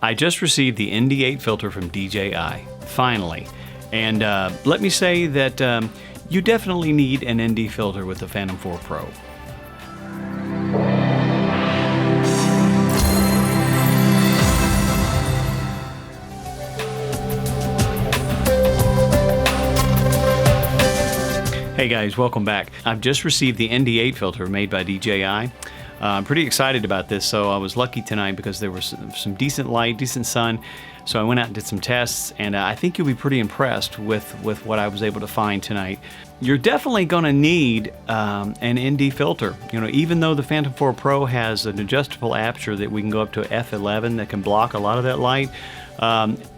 I just received the ND8 filter from DJI, finally. And let me say that you definitely need an ND filter with the Phantom 4 Pro. Hey guys, welcome back. I've just received the ND8 filter made by DJI. I'm pretty excited about this, so I was lucky tonight because there was some decent light, decent sun, so I went out and did some tests, and I think you'll be pretty impressed with what I was able to find tonight. You're definitely going to need an ND filter. You know, even though the Phantom 4 Pro has an adjustable aperture that we can go up to f11 that can block a lot of that light,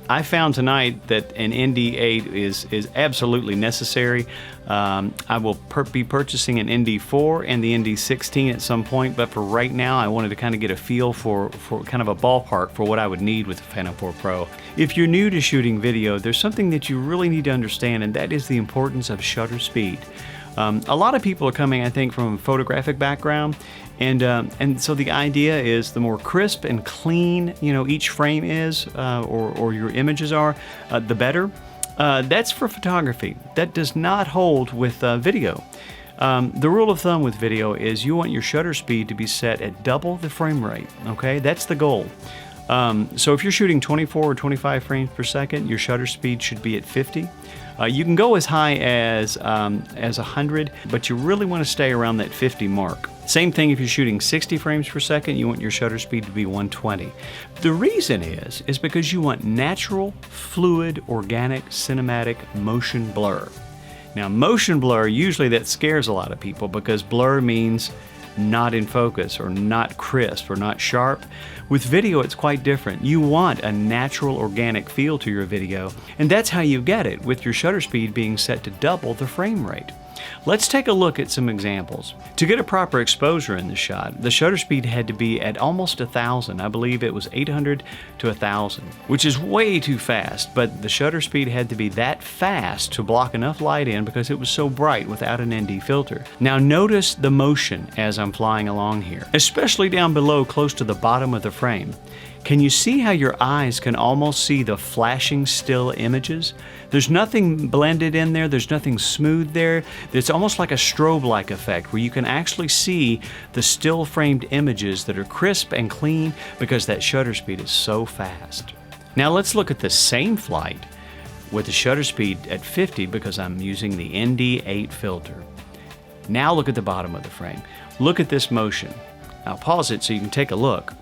I found tonight that an ND8 is absolutely necessary. I will be purchasing an ND4 and the ND16 at some point, but for right now I wanted to kind of get a feel for kind of a ballpark for what I would need with the Phantom 4 Pro. If you're new to shooting video, there's something that you really need to understand, and that is the importance of shutter speed. A lot of people are coming, I think, from a photographic background, and so the idea is the more crisp and clean, you know, each frame is, or your images are, the better. That's for photography. That does not hold with video. The rule of thumb with video is you want your shutter speed to be set at double the frame rate. Okay, that's the goal. So if you're shooting 24 or 25 frames per second, your shutter speed should be at 50. You can go as high as 100, but you really want to stay around that 50 mark. Same thing if you're shooting 60 frames per second, you want your shutter speed to be 120. The reason is because you want natural, fluid, organic, cinematic motion blur. Now, motion blur, usually that scares a lot of people because blur means not in focus or not crisp or not sharp. With video, it's quite different. You want a natural, organic feel to your video, and that's how you get it with your shutter speed being set to double the frame rate. Let's take a look at some examples. To get a proper exposure in the shot, the shutter speed had to be at almost 1,000. I believe it was 800 to 1,000, which is way too fast, but the shutter speed had to be that fast to block enough light in because it was so bright without an ND filter. Now notice the motion as I'm flying along here, especially down below close to the bottom of the frame. Can you see how your eyes can almost see the flashing still images? There's nothing blended in there, there's nothing smooth there. It's almost like a strobe-like effect where you can actually see the still framed images that are crisp and clean because that shutter speed is so fast. Now let's look at the same flight with the shutter speed at 50 because I'm using the ND8 filter. Now look at the bottom of the frame. Look at this motion. I'll pause it so you can take a look.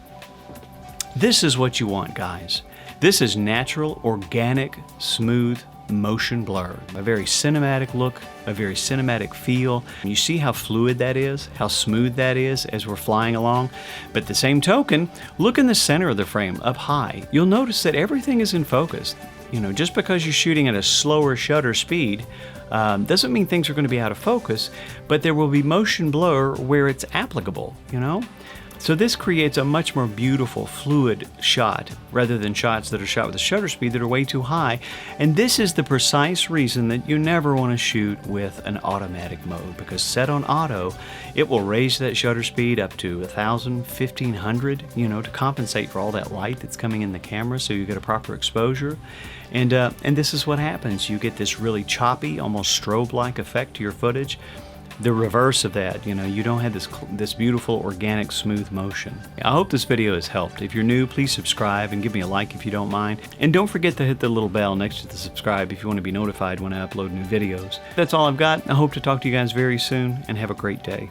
This is what you want, guys. This is natural, organic, smooth motion blur. A very cinematic look, a very cinematic feel. You see how fluid that is, how smooth that is as we're flying along. But the same token, look in the center of the frame up high. You'll notice that everything is in focus. You know, just because you're shooting at a slower shutter speed doesn't mean things are going to be out of focus, but there will be motion blur where it's applicable, you know? So this creates a much more beautiful, fluid shot rather than shots that are shot with a shutter speed that are way too high. And this is the precise reason that you never want to shoot with an automatic mode, because set on auto, it will raise that shutter speed up to 1,000, 1,500, you know, to compensate for all that light that's coming in the camera so you get a proper exposure. And this is what happens. You get this really choppy, almost strobe-like effect to your footage. The reverse of that, you know, you don't have this beautiful, organic, smooth motion. I hope this video has helped. If you're new, please subscribe and give me a like if you don't mind. And don't forget to hit the little bell next to the subscribe if you want to be notified when I upload new videos. That's all I've got. I hope to talk to you guys very soon, and have a great day.